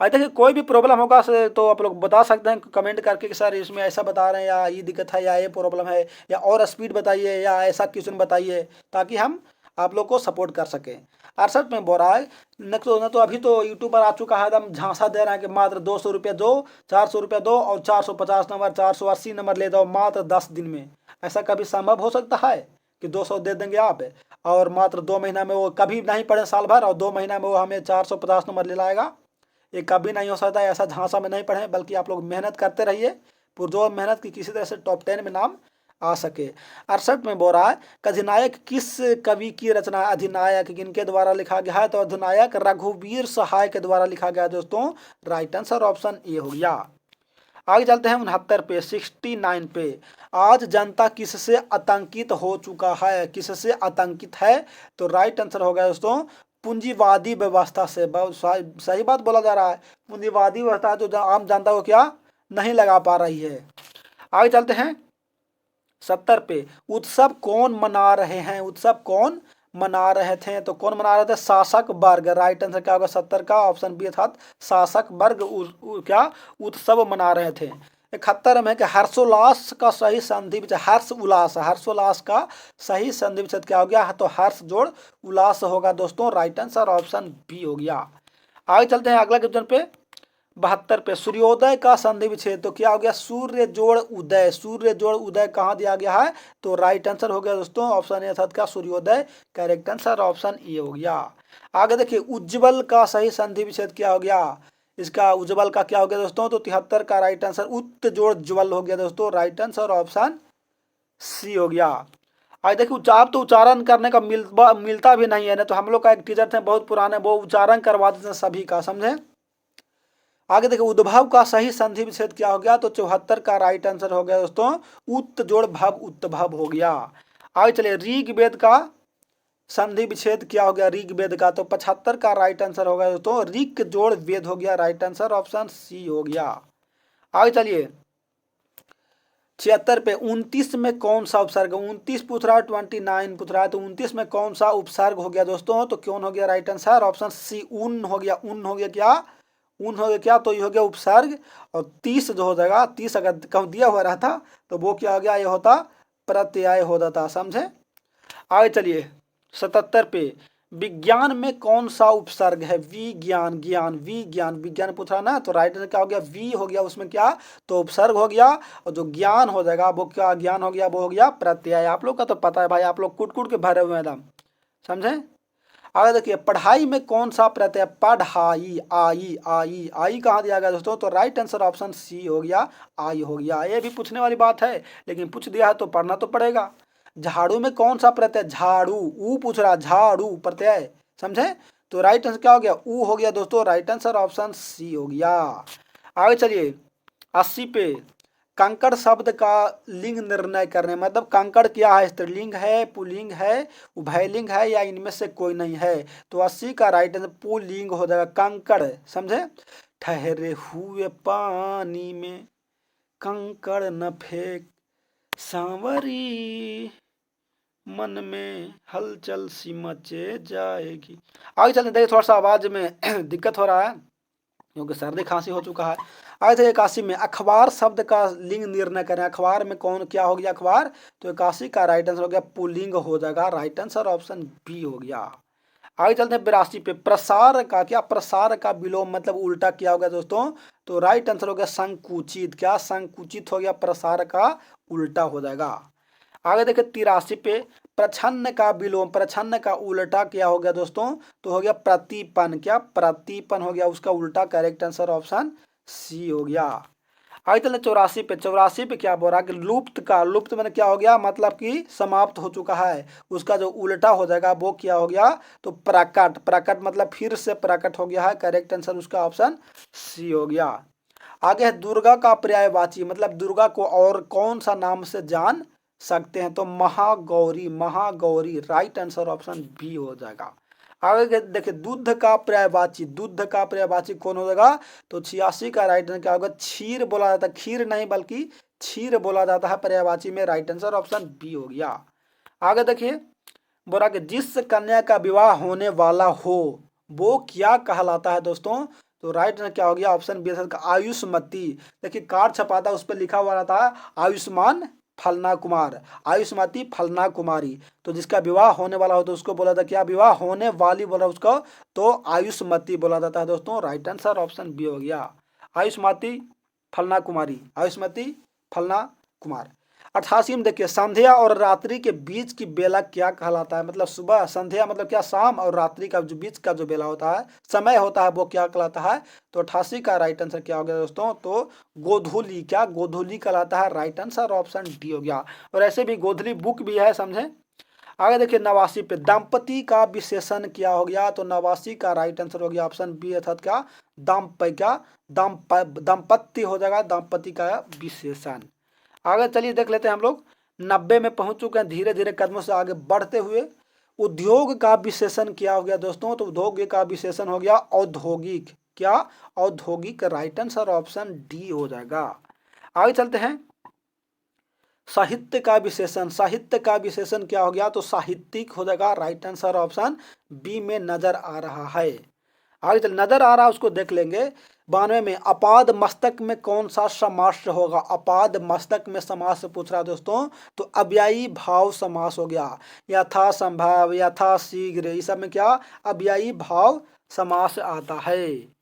अरे देखिए कोई भी प्रॉब्लम होगा तो आप लोग बता सकते हैं कमेंट करके कि सर इसमें ऐसा बता रहे हैं या ये दिक्कत है या ये प्रॉब्लम है, या और स्पीड बताइए या ऐसा क्वेश्चन बताइए, ताकि हम आप लोग को सपोर्ट कर सकें। 68 में बोल रहा है न तो अभी तो यूट्यूब पर आ चुका है, एकदम झांसा दे रहा है कि मात्र 200 रुपये दो, 400 रुपये दो और 450 नंबर 480 नंबर ले दो मात्र 10 दिन में। ऐसा कभी संभव हो सकता है कि 200 दे देंगे आप और मात्र 2 महीना में वो कभी नहीं पढ़े साल भर और 2 महीना में वो हमें 450 नंबर ले लाएगा, ये कभी नहीं हो सकता है। ऐसा झांसा में नहीं पढ़ें, बल्कि आप लोग मेहनत करते रहिए, पुरजोर मेहनत की किसी तरह से टॉप 10 में नाम आ सके। 68 में बोल रहा है कि अधिनायक किस कवि की रचना है, अधिनायक किनके द्वारा लिखा गया है, तो अधिनायक रघुवीर सहाय के द्वारा लिखा गया दोस्तों। राइट आंसर ऑप्शन ए हो गया। आगे चलते हैं 69 पे 69 पे। आज जनता किससे आतंकित हो चुका है, किससे आतंकित है, तो राइट आंसर हो गया दोस्तों पूंजीवादी व्यवस्था से। बहुत सही बात बोला जा रहा है, पूंजीवादी व्यवस्था जो आम जनता को क्या नहीं लगा पा रही है। आगे चलते हैं 70 पे, उत्सव कौन मना रहे हैं, उत्सव कौन मना रहे थे, तो कौन मना रहे थे, शासक वर्ग। राइट आंसर क्या होगा 70 का, ऑप्शन बी अर्थात शासक वर्ग क्या उत्सव मना रहे थे। 71 में कि हर्षोल्लास का सही संधि विच्छेद, हर्ष उल्लास, हर्षोल्लास का सही संधि विच्छेद क्या हो गया, तो हर्ष जोड़ उल्लास होगा दोस्तों। राइट आंसर ऑप्शन बी हो गया। आगे चलते हैं अगला क्वेश्चन पे 72 पे, सूर्योदय का संधि विच्छेद, तो क्या हो गया, सूर्य जोड़ उदय। सूर्य जोड़ उदय कहाँ दिया गया है, तो राइट आंसर हो गया दोस्तों ऑप्शन ए अर्थात का सूर्योदय, करेक्ट आंसर ऑप्शन ए हो गया। आगे देखिए उज्जवल का सही संधि विच्छेद क्या हो गया, इसका उज्जवल का क्या हो गया दोस्तों, तो 73 का राइट आंसर उत्त जोड़ ज्वल हो गया दोस्तों। राइट आंसर ऑप्शन सी हो गया। आज देखिए आप तो उच्चारण करने का मिलता भी नहीं है ना, तो हम लोग का एक टीचर थे बहुत पुराने, वो उच्चारण करवाते थे सभी का, समझे। आगे देखिए उद्भव का सही संधि विच्छेद क्या हो गया, तो 74 का राइट आंसर हो गया दोस्तों उत्त जोड़ भव उत्तभव हो गया। आगे चलिए ऋग्वेद का संधि विच्छेद क्या हो गया ऋग्वेद का, तो 75 का राइट आंसर हो गया दोस्तों ऋक जोड़ वेद हो गया। राइट आंसर ऑप्शन सी हो गया। आगे चलिए 76 पे, 29 में कौन सा उपसर्ग, 29 पूछ रहा है 29 पूछ रहा है, तो 29 में कौन सा उपसर्ग हो गया दोस्तों, तो कौन हो गया राइट आंसर ऑप्शन सी उन हो गया। उन हो गया क्या, उन हो गया क्या, तो ये हो गया उपसर्ग, और 30 जो हो जाएगा 30 अगर कम दिया हुआ रहता तो वो क्या हो गया, ये होता प्रत्यय हो जाता, समझे। आगे चलिए 77 पे, विज्ञान में कौन सा उपसर्ग है, विज्ञान, ज्ञान, विज्ञान, विज्ञान पूछ रहा ना, तो राइट आंसर क्या हो गया, वी हो गया उसमें क्या, तो उपसर्ग हो गया, और जो ज्ञान हो जाएगा वो क्या ज्ञान हो गया, वो हो गया प्रत्यय। आप लोग का तो पता है भाई, आप लोग कूट कूट के भरे हुए एकदम, समझे। आगे देखिए पढ़ाई में कौन सा प्रत्यय, पढ़ाई, आई, आई, आई कहाँ दिया गया दोस्तों, तो राइट आंसर ऑप्शन सी हो गया, आई हो गया। ये भी पूछने वाली बात है, लेकिन पूछ दिया है तो पढ़ना तो पड़ेगा। झाड़ू में कौन सा प्रत्यय, झाड़ू, ऊ पूछ रहा, झाड़ू प्रत्यय, समझे, तो राइट आंसर क्या हो गया, ऊ हो गया दोस्तों। राइट आंसर ऑप्शन सी हो गया। आगे चलिए 80 पे, कंकड़ शब्द का लिंग निर्णय करने, मतलब कंकड़ क्या है, स्त्रीलिंग है, पुल्लिंग है, उभयलिंग है, या इनमें से कोई नहीं है, तो 80 का राइट आंसर पुल्लिंग हो जाएगा, कंकड़, समझे। ठहरे हुए पानी में कंकड़ न फेंक सांवरी, मन में हलचल सी मचे जाएगी। आगे चलते देखिए थोड़ा सा आवाज में दिक्कत हो रहा है क्योंकि सर्दी खांसी हो चुका है। आगे थे 81 में, अखबार शब्द का लिंग निर्णय करें, अखबार में कौन क्या हो गया, अखबार, तो 81 का राइट आंसर हो गया पुल्लिंग हो जाएगा। राइट आंसर ऑप्शन बी हो गया। आगे चलते हैं 82 पे, प्रसार का क्या, प्रसार का विलोम मतलब उल्टा क्या हो गया दोस्तों, तो राइट आंसर हो गया संकुचित, क्या संकुचित हो गया, प्रसार का उल्टा हो जाएगा। आगे देखिए 83 पे, प्रछन्न का विलोम, प्रछन्न का उल्टा क्या हो गया दोस्तों, तो हो गया प्रतिपन, क्या प्रतिपन हो गया, उसका उल्टा करेक्ट आंसर ऑप्शन सी हो गया। आगे चले 84 पे, 84 पे क्या बोल रहा है कि लुप्त का, लुप्त मैंने क्या हो गया, मतलब कि समाप्त हो चुका है, उसका जो उल्टा हो जाएगा वो क्या हो गया, तो प्रकट, प्रकट मतलब फिर से प्रकट हो गया है, करेक्ट आंसर उसका ऑप्शन सी हो गया। आगे है दुर्गा का पर्यायवाची, मतलब दुर्गा को और कौन सा नाम से जान सकते हैं, तो Mahagauri, Mahagauri, right answer option B हो जाएगा। आगे देखिए दूध का पर्यायवाची, दूध का पर्यायवाची कौन हो जाएगा, तो 86 का राइट आंसर क्या होगा, क्षीर बोला जाता है, खीर नहीं बल्कि क्षीर बोला जाता है पर्यायवाची में। राइट आंसर ऑप्शन बी हो गया। आगे देखिए बोला कि जिस कन्या का विवाह होने वाला हो वो क्या कहलाता है दोस्तों, तो राइट आंसर क्या हो गया, ऑप्शन बी का आयुष्मती। देखिए कार्ड छपा था उस पर लिखा हुआ था आयुष्मान फलना कुमार, आयुष्मती फलना कुमारी, तो जिसका विवाह होने वाला हो तो उसको बोला था क्या, विवाह होने वाली बोला उसको तो आयुष्मती बोला जाता है दोस्तों। राइट आंसर ऑप्शन बी हो गया, आयुष्मती फलना कुमारी, आयुष्मती फलना कुमार। 88 में देखिए संध्या और रात्रि के बीच की बेला क्या कहलाता है, मतलब सुबह, संध्या मतलब क्या शाम, और रात्रि का जो बीच का जो बेला होता है, समय होता है, वो क्या कहलाता है, तो 88 का राइट आंसर क्या हो गया दोस्तों, तो गोधूली, क्या गोधूली कहलाता है। राइट आंसर ऑप्शन डी हो गया। और ऐसे भी गोधूली बुक भी है, समझे। आगे देखिए 89 पे, दंपति का विशेषण क्या हो गया, तो 89 का राइट आंसर हो गया ऑप्शन बी अर्थात क्या दंपत्ति हो जाएगा, दंपति का विशेषण। आगे चलिए देख लेते हैं हम लोग 90 में पहुंच चुके हैं, धीरे धीरे कदमों से आगे बढ़ते हुए। उद्योग का विशेषण क्या हो गया दोस्तों, तो उद्योग का विशेषण हो गया औद्योगिक, क्या औद्योगिक, राइट आंसर ऑप्शन डी हो जाएगा। आगे चलते हैं। साहित्य का विशेषण, साहित्य का विशेषण क्या हो गया, तो साहित्यिक हो जाएगा, राइट आंसर ऑप्शन बी में नजर आ रहा है। आगे चल, नजर आ रहा है उसको देख लेंगे। 92 में अपाद मस्तक में कौन सा समास होगा, अपाद मस्तक में समास से पूछ रहा है दोस्तों, तो अव्ययी भाव समास हो गया। यथा संभव, यथा शीघ्र, इस सब में क्या अव्ययी भाव समास आता है।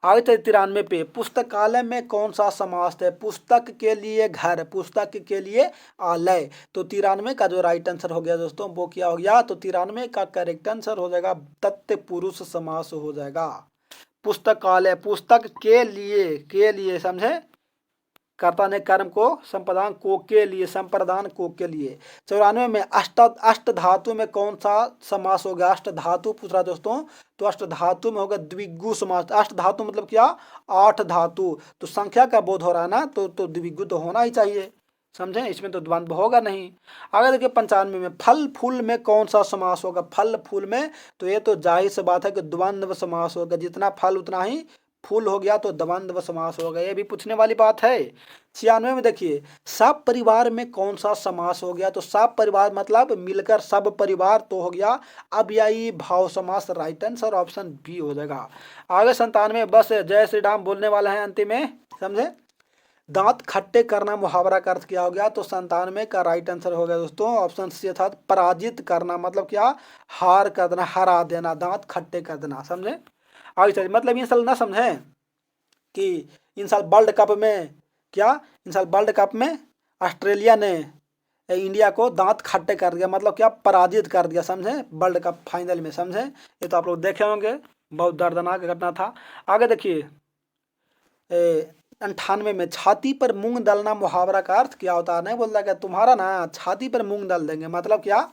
आगे चलिए 93 पे, पुस्तकालय में कौन सा समास है, पुस्तक के लिए घर, पुस्तक के लिए आलय, तो 93 का जो राइट आंसर हो गया दोस्तों वो क्या हो गया, तो 93 का करेक्ट आंसर हो जाएगा तत्पुरुष समास हो जाएगा। पुस्तकालय, पुस्तक के लिए समझे, कर्ता ने कर्म को संप्रदान को के लिए, संप्रदान को के लिए। 94 में अष्ट धातु में कौन सा समास होगा, अष्ट धातु पूछ रहा दोस्तों, तो अष्ट धातु में होगा द्विगु समास। अष्ट धातु मतलब क्या, 8 धातु, तो संख्या का बोध हो रहा है ना, तो द्विगु तो होना ही चाहिए, समझे, इसमें तो द्वंद्व होगा नहीं। आगे देखिए 95 में फल फूल में कौन सा समास होगा, फल फूल में, तो ये तो जाहिर सी बात है कि द्वंद्व समास होगा, जितना फल उतना ही फूल हो गया, तो द्वंद्व समास होगा, ये भी पूछने वाली बात है। 96 में देखिए सब परिवार में कौन सा समास हो गया, तो सब परिवार मतलब मिलकर सब परिवार, तो हो गया अव्ययी भाव समास, राइट आंसर ऑप्शन बी हो जाएगा। आगे 97 बस जय श्री राम बोलने वाले हैं अंतिम में, समझे। दांत खट्टे करना मुहावरा का अर्थ क्या हो गया, तो 97 का राइट आंसर हो गया दोस्तों ऑप्शन सी अर्थात पराजित करना, मतलब क्या हार कर देना, हरा देना, दांत खट्टे कर देना, समझे। आगे चलिए, मतलब इन साल ना समझे कि इन साल वर्ल्ड कप में क्या, इन साल वर्ल्ड कप में ऑस्ट्रेलिया ने इंडिया को दांत खट्टे कर दिया, मतलब क्या पराजित कर दिया, समझे, वर्ल्ड कप फाइनल में, समझे। ये तो आप लोग देखे होंगे, बहुत दर्दनाक घटना था। आगे देखिए 98 में छाती पर मूंग डालना मुहावरा का अर्थ क्या होता है, नहीं बोलता क्या तुम्हारा ना छाती पर मूंग डाल देंगे, मतलब क्या,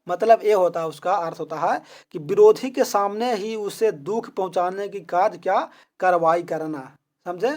मतलब ये होता है, उसका अर्थ होता है कि विरोधी के सामने ही उसे दुख पहुंचाने की कार्य क्या कार्रवाई करना, समझे,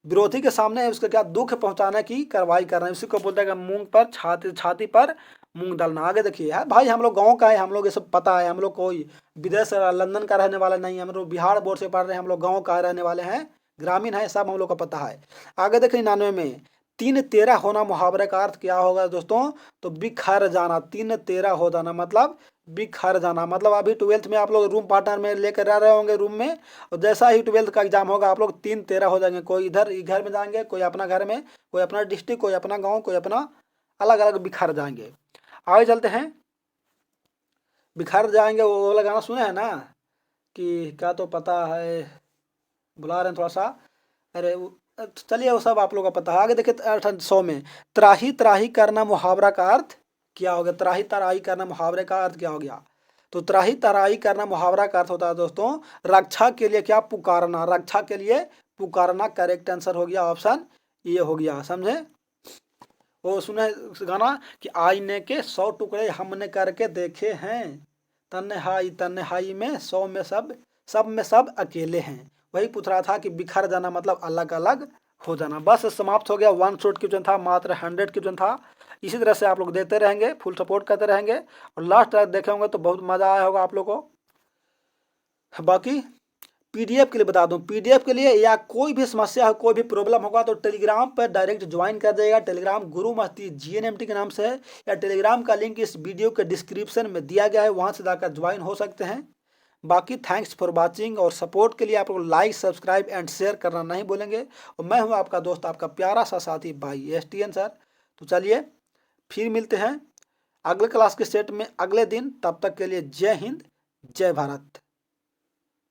विरोधी के सामने उसका क्या दुख पहुंचाने की कार्रवाई करना, उसी को बोलते हैं मूंग पर छाती पर मूंग डालना। आगे देखिए है भाई, हम लोग गांव का है, हम लोग ये सब पता है, हम लोग कोई विदेश लंदन का रहने वाला नहीं है, हम लोग बिहार बोर्ड से पढ़ रहे हैं, हम लोग गाँव का रहने वाले हैं, ग्रामीण है, सब हम लोग को पता है। आगे देखिए 99 में 3-13 होना मुहावरे का अर्थ क्या होगा दोस्तों, तो बिखर जाना, 3-13 हो जाना मतलब बिखर जाना, मतलब अभी 12th में आप लोग रूम पार्टनर में लेकर रह रहे होंगे रूम में, और जैसा ही 12th का एग्जाम होगा आप लोग 3-13 हो जाएंगे, कोई इधर घर में जाएंगे, कोई अपना घर में, कोई अपना डिस्ट्रिक्ट, कोई अपना गाँव, कोई अपना, अलग अलग बिखर जाएंगे। आगे चलते हैं, बिखर जाएंगे वो वाला गाना सुने हैं ना, कि क्या तो पता है, बुला रहे हैं थोड़ा सा, अरे चलिए वो सब आप लोगों का पता है। आगे देखिए 100 में त्राही त्राही करना मुहावरा का अर्थ क्या हो गया, त्राही तराही करना मुहावरे का अर्थ क्या हो गया, तो त्राही तराही करना मुहावरा का अर्थ होता है दोस्तों रक्षा के लिए क्या पुकारना, रक्षा के लिए पुकारना, करेक्ट आंसर हो गया ऑप्शन ये हो गया, समझे। वो सुने गाना कि आईने के 100 टुकड़े हमने करके देखे हैं, तन्हाई में 100 में सब में सब अकेले हैं, वही पूछ रहा था कि बिखर जाना मतलब अलग अलग हो जाना। बस समाप्त हो गया, 1 शॉट क्वेश्चन था, मात्र 100 क्वेश्चन था। इसी तरह से आप लोग देते रहेंगे, फुल सपोर्ट करते रहेंगे, और लास्ट तक देखे होंगे तो बहुत मज़ा आया होगा आप लोग को। बाकी पीडीएफ के लिए बता दूं, पीडीएफ के लिए या कोई भी समस्या हो, कोई भी प्रॉब्लम होगा तो टेलीग्राम पर डायरेक्ट ज्वाइन कर जाइएगा। टेलीग्राम गुरु मस्ती GNMT के नाम से है, या टेलीग्राम का लिंक इस वीडियो के डिस्क्रिप्शन में दिया गया है, वहाँ से जाकर ज्वाइन हो सकते हैं। बाकी थैंक्स फॉर वाचिंग, और सपोर्ट के लिए आप लोग लाइक सब्सक्राइब एंड शेयर करना नहीं भूलेंगे। और मैं हूँ आपका दोस्त, आपका प्यारा सा साथी भाई STN सर। तो चलिए फिर मिलते हैं अगले क्लास के सेट में अगले दिन, तब तक के लिए जय हिंद जय भारत।